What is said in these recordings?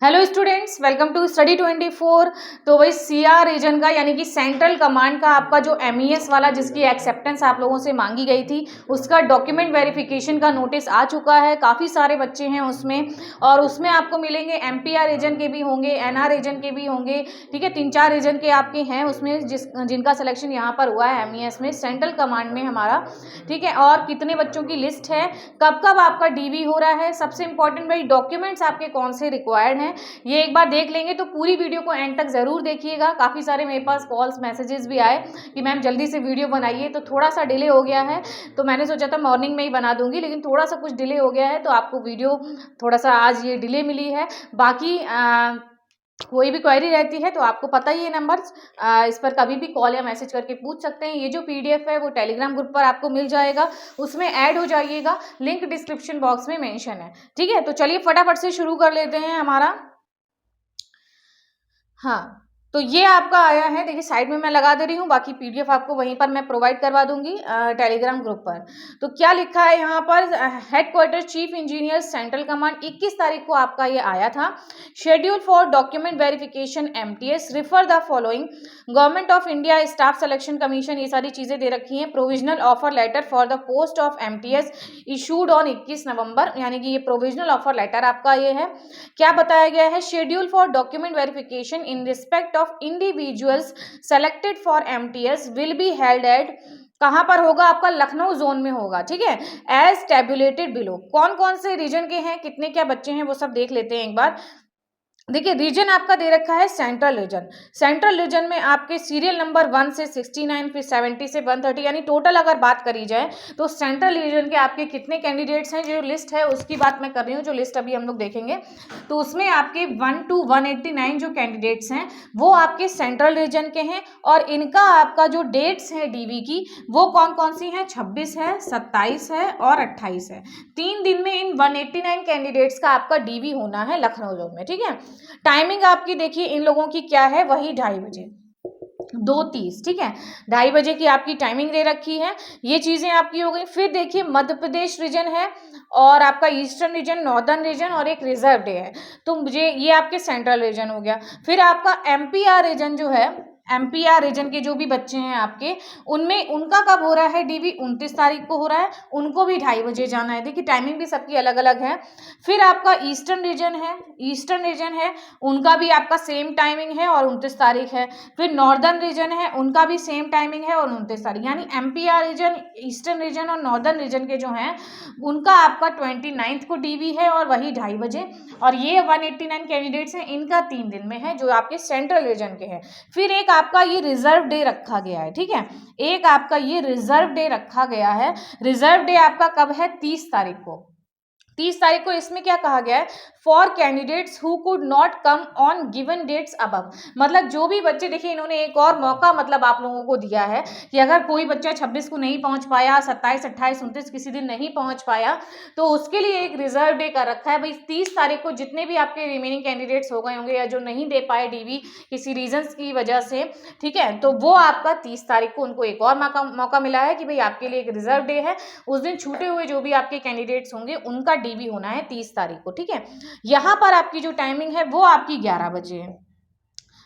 Hello students, welcome to study 24। तो वही CR reason का यानी कि सेंट्रल कमांड का आपका जो एमईएस वाला जिसकी एक्सेप्टेंस आप लोगों से मांगी गई थी उसका डॉक्यूमेंट वेरिफिकेशन का नोटिस आ चुका है। काफ़ी सारे बच्चे हैं उसमें, और उसमें आपको मिलेंगे एमपीआर रीजन के भी होंगे, एनआर रीजन के भी होंगे। ठीक है, 3-4 रीजन के आपके हैं उसमें जिनका सिलेक्शन यहाँ पर हुआ है एमईएस में, सेंट्रल कमांड में हमारा। ठीक है, और कितने बच्चों की लिस्ट है, कब कब आपका डीवी हो रहा है, सबसे इंपॉर्टेंट भाई डॉक्यूमेंट्स आपके कौन से रिक्वायर्ड हैं, ये एक बार देख लेंगे। तो पूरी वीडियो को एंड तक जरूर देखिएगा। काफ़ी सारे मेरे पास कॉल्स मैसेजेस भी आए कि मैम जल्दी से वीडियो बनाइए, तो थोड़ा सा डिले हो गया है। तो मैंने सोचा था मॉर्निंग में ही बना दूंगी, लेकिन थोड़ा सा कुछ डिले हो गया है, तो आपको वीडियो थोड़ा सा आज ये डिले मिली है। बाकी कोई भी क्वेरी रहती है तो आपको पता ही है नंबर, इस पर कभी भी कॉल या मैसेज करके पूछ सकते हैं। ये जो पीडीएफ है वो टेलीग्राम ग्रुप पर आपको मिल जाएगा, उसमें ऐड हो जाइएगा, लिंक डिस्क्रिप्शन बॉक्स में मेंशन है। ठीक है, तो चलिए फटाफट से शुरू कर लेते हैं हमारा। हाँ, तो ये आपका आया है, देखिए साइड में मैं लगा दे रही हूँ, बाकी पीडीएफ आपको वहीं पर मैं प्रोवाइड करवा दूंगी टेलीग्राम ग्रुप पर। तो क्या लिखा है यहाँ पर, headquarter chief engineer central command 21 तारीख को आपका ये आया था। Schedule for document verification MTS, refer the following, government of India staff selection commission, ये सारी चीजें दे रखी हैं। Provisional offer letter for the post of MTS issued on 21 November, यानी कि ये प्रोविजनल ऑफर लेटर आपका ये है। क्या बताया गया है, schedule for document verification in respect of individuals selected for MTS will be held at, कहां पर होगा आपका, लखनऊ जोन में होगा। ठीक है, एज टेबुलेटेड बिलो। कौन कौन से रीजन के हैं, कितने क्या बच्चे हैं, वो सब देख लेते हैं एक बार। देखिए रीजन आपका दे रखा है सेंट्रल रीजन। सेंट्रल रीजन में आपके सीरियल नंबर 1 से 69, फिर 70 से 130, यानी टोटल अगर बात करी जाए तो सेंट्रल रीजन के आपके कितने कैंडिडेट्स हैं, जो लिस्ट है उसकी बात मैं कर रही हूँ, जो लिस्ट अभी हम लोग देखेंगे। तो उसमें आपके 1 to 189 जो कैंडिडेट्स हैं वो आपके सेंट्रल रीजन के हैं, और इनका आपका जो डेट्स है डीवी की वो कौन कौन सी हैं, 26 है, 27 है और 28 है। 3 दिन में इन 189 कैंडिडेट्स का आपका डीवी होना है लखनऊ जोन में। ठीक है, टाइमिंग आपकी देखिए इन लोगों की क्या है, वही 2:30 बजे, 2:30। ठीक है, 2:30 बजे की आपकी टाइमिंग दे रखी है। ये चीजें आपकी हो गई। फिर देखिए मध्य प्रदेश रीजन है, और आपका ईस्टर्न रीजन, नॉर्दर्न रीजन, और एक रिजर्व डे है। तो मुझे ये आपके सेंट्रल रीजन हो गया। फिर आपका एमपीआर रीजन जो है, एमपीआर रीजन के जो भी बच्चे हैं आपके, उनमें उनका कब हो रहा है डीवी, 29 तारीख को हो रहा है। उनको भी 2:30 बजे जाना है। देखिए टाइमिंग भी सबकी अलग अलग है। फिर आपका ईस्टर्न रीजन है, ईस्टर्न रीजन है, उनका भी आपका सेम टाइमिंग है और 29 तारीख है। फिर नॉर्दर्न रीजन है, उनका भी सेम टाइमिंग है और 29 तारीख। यानी एमपीआर रीजन, ईस्टर्न रीजन और नॉर्दर्न रीजन के जो हैं उनका आपका 29 को डीवी है, और वही 2:30 बजे। और ये 189 कैंडिडेट्स हैं, इनका 3 दिन में है, जो आपके सेंट्रल रीजन के हैं। फिर एक आपका ये रिजर्व डे रखा गया है। ठीक है, एक आपका ये रिजर्व डे रखा गया है। रिजर्व डे आपका कब है, 30 तारीख को। 30 तारीख को इसमें क्या कहा गया है, for candidates who could not come on given dates above. मतलब जो भी बच्चे, देखिए इन्होंने एक और मौका मतलब आप लोगों को दिया है कि अगर कोई बच्चा 26 को नहीं पहुंच पाया, 27, 28, 29 किसी दिन नहीं पहुंच पाया, तो उसके लिए एक रिजर्व डे का रखा है भाई। 30 तारीख को जितने भी आपके रिमेनिंग कैंडिडेट्स हो गए होंगे या जो नहीं दे पाए डीवी किसी रीजन की वजह से, ठीक है, तो वो आपका 30 तारीख को उनको एक और मौका मिला है कि भाई आपके लिए एक रिजर्व डे है। उस दिन छूटे हुए जो भी आपके कैंडिडेट्स होंगे उनका डीवी होना है 30 तारीख को। ठीक है, यहां पर आपकी जो टाइमिंग है वो आपकी 11 बजे है,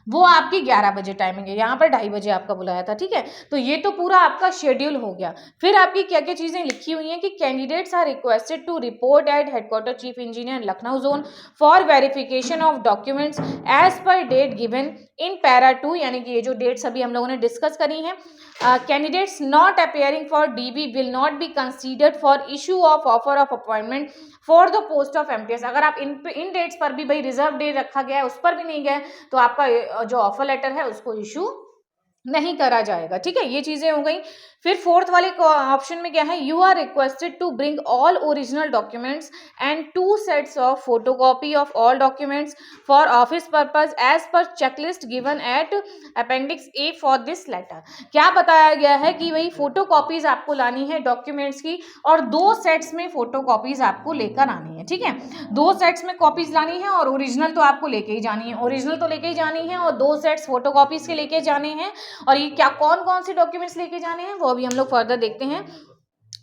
वो आपकी 11 बजे टाइमिंग है। यहाँ पर 2:30 बजे आपका बुलाया था। ठीक है, तो ये तो पूरा आपका शेड्यूल हो गया। फिर आपकी क्या क्या चीजें लिखी हुई हैं कि candidates are requested to report at headquarter chief engineer Lucknow zone for verification of documents as per date given in para 2, यानी कि ये जो डेट्स अभी हम लोगों ने डिस्कस करी हैं। Candidates not appearing for DV will not be considered for issue of offer of appointment for the post of MTS. अगर आप इन डेट्स पर भी, भाई रिजर्व डे रखा गया है उस पर भी नहीं गए, तो आपका जो ऑफर लेटर है उसको इशू नहीं करा जाएगा। ठीक है, ये चीजें हो गई। फिर फोर्थ वाले ऑप्शन में क्या है, you are requested to bring all original documents and 2 sets of photocopy of all documents for office purpose as per checklist given at appendix A for this letter. क्या बताया गया है कि भाई फोटोकॉपीज आपको लानी है डॉक्यूमेंट्स की, और 2 सेट्स में फोटोकॉपीज आपको लेकर आनी है। ठीक है, 2 सेट्स में कॉपीज लानी है, और ओरिजिनल तो आपको लेके ही जानी है, ओरिजिनल तो लेके ही जानी है, और 2 सेट्स फोटोकॉपीज के लेके जाने हैं। और ये क्या कौन कौन से डॉक्यूमेंट्स लेके जाने हैं वो अभी हम लोग फर्दर देखते हैं।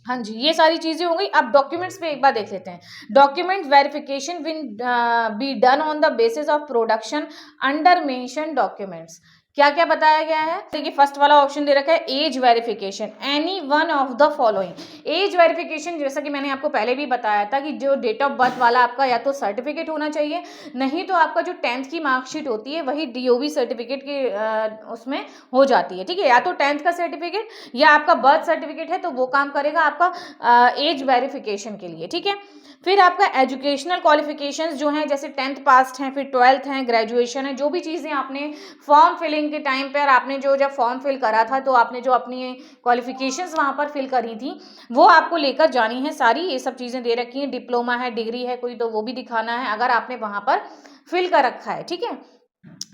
हाँ जी, ये सारी चीज़ें हो गई। अब डॉक्यूमेंट्स पे एक बार देख लेते हैं। Document verification will be done on the basis of production under mention documents. क्या-क्या बताया गया है? देखिए फर्स्ट वाला ऑप्शन दे रखा है as verification, any one of the following. As verification जैसा कि मैंने आपको पहले भी बताया था कि जो डेट ऑफ बर्थ वाला आपका या तो सर्टिफिकेट होना चाहिए, नहीं तो आपका जो 10th की मार्कशीट होती है वही डीओबी सर्टिफिकेट के उसमें हो जाती है, ठीक है? या तो 10th का सर्टिफिकेट या आपका बर्थ सर्टिफिकेट है तो वो काम करेगा आपका एज वेरिफिकेशन के लिए, ठीक है? फिर आपका एजुकेशनल क्वालिफिकेशंस जो हैं जैसे 10th पास्ड हैं, फिर 12th हैं, ग्रेजुएशन है, जो भी चीज़ें आपने फॉर्म फिलिंग के टाइम पर आपने जो जब फॉर्म फिल करा था तो आपने जो अपनी क्वालिफिकेशंस वहाँ पर फिल करी थी वो आपको लेकर जानी है सारी। ये सब चीज़ें दे रखी हैं, डिप्लोमा है, डिग्री है कोई तो वो भी दिखाना है अगर आपने वहाँ पर फिल कर रखा है, ठीक है?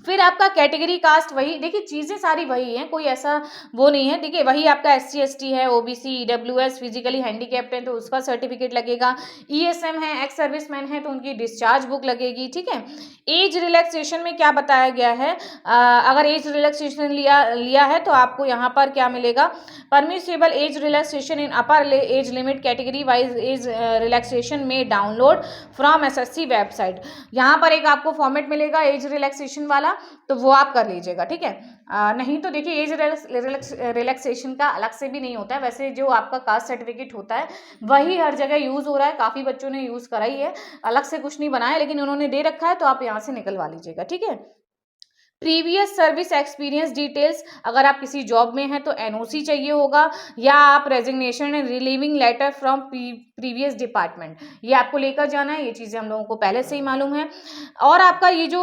फिर आपका कैटेगरी कास्ट वही, देखिए चीज़ें सारी वही हैं, कोई ऐसा वो नहीं है, देखिए वही आपका एससी एसटी है, ओबीसी ईडब्ल्यूएस फिजिकली हैंडीकैप्ड है तो उसका सर्टिफिकेट लगेगा, ईएसएम है, एक्स सर्विसमैन है तो उनकी डिस्चार्ज बुक लगेगी, ठीक है? एज रिलैक्सेशन में क्या बताया गया है, अगर एज रिलैक्सेशन लिया लिया है तो आपको यहाँ पर क्या मिलेगा, परमिसिबल एज रिलैक्सेशन इन अपर age limit category wise age relaxation में डाउनलोड फ्रॉम एसएससी वेबसाइट। यहाँ पर एक आपको फॉर्मेट मिलेगा एज रिलैक्सेशन वाला, तो वो आप कर लीजिएगा, ठीक है? नहीं तो देखिए एज रिलैक्सेशन का अलग से भी नहीं होता है, वैसे जो आपका कास्ट सर्टिफिकेट होता है वही हर जगह यूज़ हो रहा है, काफ़ी बच्चों ने यूज़ करा ही है, अलग से कुछ नहीं बनाया लेकिन उन्होंने दे रखा है तो आप यहाँ से निकलवा लीजिएगा, ठीक है? प्रीवियस सर्विस एक्सपीरियंस डिटेल्स, अगर आप किसी जॉब में हैं तो एनओसी चाहिए होगा या आप resignation and relieving letter from previous department, ये आपको लेकर जाना है। ये चीज़ें हम लोगों को पहले से ही मालूम है। और आपका ये जो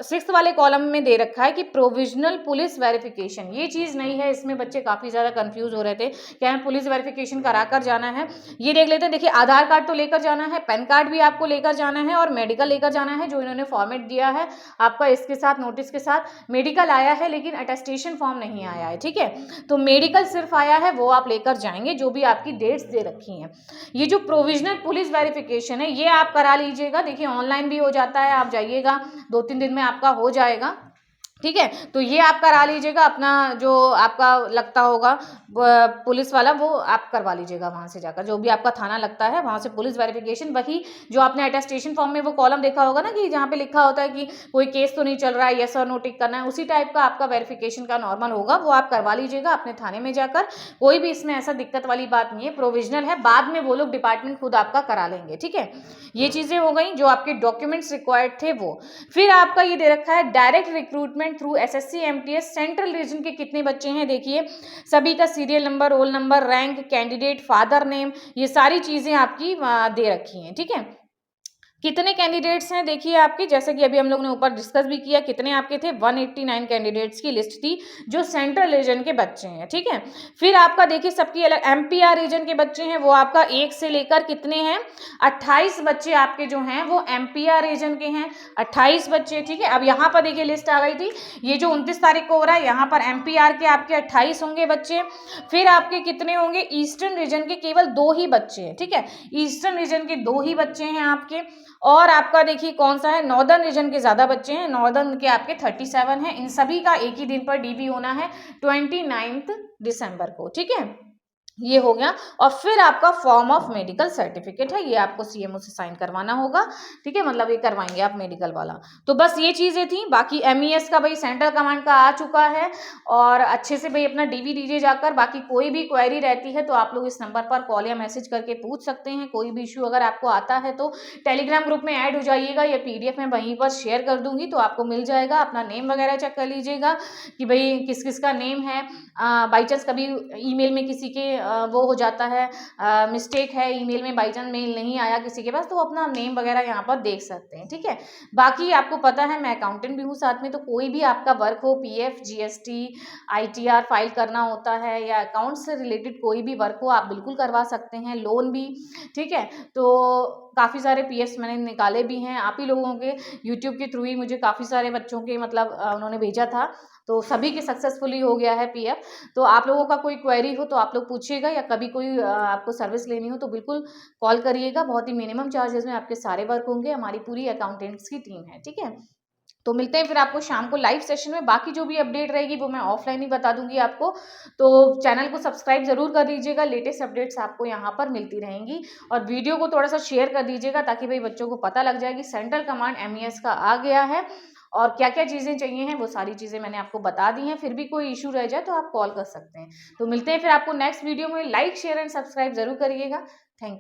6th वाले कॉलम में दे रखा है कि प्रोविजनल पुलिस वेरिफिकेशन, ये चीज़ नहीं है, इसमें बच्चे काफ़ी ज़्यादा कंफ्यूज हो रहे थे कि हमें पुलिस वेरिफिकेशन करा कर जाना है। ये देख लेते हैं, देखिए आधार कार्ड तो लेकर जाना है, पैन कार्ड भी आपको लेकर जाना है और मेडिकल लेकर जाना है जो इन्होंने फॉर्मेट दिया है आपका, इसके साथ नोटिस के साथ मेडिकल आया है लेकिन अटेस्टेशन फॉर्म नहीं आया है, ठीक है? तो मेडिकल सिर्फ आया है, वो आप लेकर जाएंगे, जो भी आपकी डेट्स दे रखी हैं। ये जो प्रोविजनल पुलिस वेरिफिकेशन है ये आप करा लीजिएगा, देखिए ऑनलाइन भी हो जाता है, आप जाइएगा 2-3 दिन में आपका हो जाएगा, ठीक है? तो ये आप करा लीजिएगा, अपना जो आपका लगता होगा पुलिस वाला वो आप करवा लीजिएगा वहाँ से जाकर, जो भी आपका थाना लगता है वहाँ से पुलिस वेरिफिकेशन, वही जो आपने अटेस्टेशन फॉर्म में वो कॉलम देखा होगा ना कि जहाँ पे लिखा होता है कि कोई केस तो नहीं चल रहा है, यस और नो टिक करना है, उसी टाइप का आपका वेरिफिकेशन का नॉर्मल होगा, वो आप करवा लीजिएगा अपने थाने में जाकर। कोई भी इसमें ऐसा दिक्कत वाली बात नहीं है, प्रोविजनल है, बाद में वो लोग डिपार्टमेंट खुद आपका करा लेंगे, ठीक है? ये चीज़ें हो गई जो आपके डॉक्यूमेंट्स रिक्वायर्ड थे वो। फिर आपका ये दे रखा है direct recruitment through SSC MTS, central region के कितने बच्चे हैं देखिए, सभी का serial number, roll number, rank, candidate, father name, ये सारी चीज़ें आपकी दे रखी हैं, ठीक है? कितने कैंडिडेट्स हैं देखिए आपके, जैसे कि अभी हम लोग ने ऊपर डिस्कस भी किया, कितने आपके थे 189 कैंडिडेट्स की लिस्ट थी जो सेंट्रल रीजन के बच्चे हैं, ठीक है? फिर आपका देखिए सबकी अलग एमपीआर रीजन के बच्चे हैं, वो आपका 1 से लेकर कितने हैं 28 बच्चे आपके जो हैं वो एमपीआर रीजन के हैं, 28 बच्चे, ठीक है? अब यहाँ पर देखिए लिस्ट आ गई थी, ये जो 29 तारीख को हो रहा है यहाँ पर एमपीआर के आपके 28 होंगे बच्चे। फिर आपके कितने होंगे ईस्टर्न रीजन के, केवल 2 ही बच्चे हैं, ठीक है? ईस्टर्न रीजन के 2 ही बच्चे हैं आपके। और आपका देखिए कौन सा है, नॉर्दर्न रीजन के ज़्यादा बच्चे हैं, नॉर्दर्न के आपके 37 हैं। इन सभी का एक ही दिन पर डीबी होना है 29 दिसंबर को, ठीक है? ये हो गया। और फिर आपका फॉर्म ऑफ मेडिकल सर्टिफिकेट है, ये आपको सीएमओ से साइन करवाना होगा, ठीक है? मतलब ये करवाएंगे आप मेडिकल वाला। तो बस ये चीज़ें थी, बाकी एमईएस का भाई सेंट्रल कमांड का आ चुका है और अच्छे से भाई अपना डीवी दीजिए जाकर। बाकी कोई भी क्वेरी रहती है तो आप लोग इस नंबर पर कॉल या मैसेज करके पूछ सकते हैं, कोई भी इशू अगर आपको आता है तो टेलीग्राम ग्रुप में ऐड हो जाइएगा, या पीडीएफ में वहीं पर शेयर कर दूंगी तो आपको मिल जाएगा। अपना नेम वगैरह चेक कर लीजिएगा कि भाई किस किस का नेम है, बाई चांस कभी ईमेल में किसी के वो हो जाता है, मिस्टेक है ईमेल में, बाई चांस मेल नहीं आया किसी के पास, तो अपना नेम वगैरह यहाँ पर देख सकते हैं, ठीक है? बाकी आपको पता है मैं अकाउंटेंट भी हूँ साथ में, तो कोई भी आपका वर्क हो, पीएफ, जीएसटी, आईटीआर फाइल करना होता है या अकाउंट से रिलेटेड कोई भी वर्क हो आप बिल्कुल करवा सकते हैं, लोन भी, ठीक है? तो काफ़ी सारे पीएफ मैंने निकाले भी हैं, आप ही लोगों के यूट्यूब के थ्रू ही मुझे काफ़ी सारे बच्चों के मतलब उन्होंने भेजा था, तो सभी के सक्सेसफुली हो गया है पीएफ। तो आप लोगों का कोई क्वेरी हो तो आप लोग पूछिएगा, या कभी कोई आपको सर्विस लेनी हो तो बिल्कुल कॉल करिएगा, बहुत ही मिनिमम चार्जेस में आपके सारे वर्क होंगे, हमारी पूरी अकाउंटेंट्स की टीम है, ठीक है? तो मिलते हैं फिर आपको शाम को लाइव सेशन में। बाकी जो भी अपडेट रहेगी वो मैं ऑफलाइन ही बता दूंगी आपको। तो चैनल को सब्सक्राइब जरूर कर लीजिएगा, लेटेस्ट अपडेट्स आपको यहाँ पर मिलती रहेंगी। और वीडियो को थोड़ा सा शेयर कर दीजिएगा ताकि भाई बच्चों को पता लग जाए कि सेंट्रल कमांड MES का आ गया है और क्या क्या चीज़ें चाहिए हैं, वो सारी चीज़ें मैंने आपको बता दी हैं। फिर भी कोई इशू रह जाए तो आप कॉल कर सकते हैं। तो मिलते हैं फिर आपको नेक्स्ट वीडियो में। लाइक शेयर एंड सब्सक्राइब जरूर करिएगा। Thank you.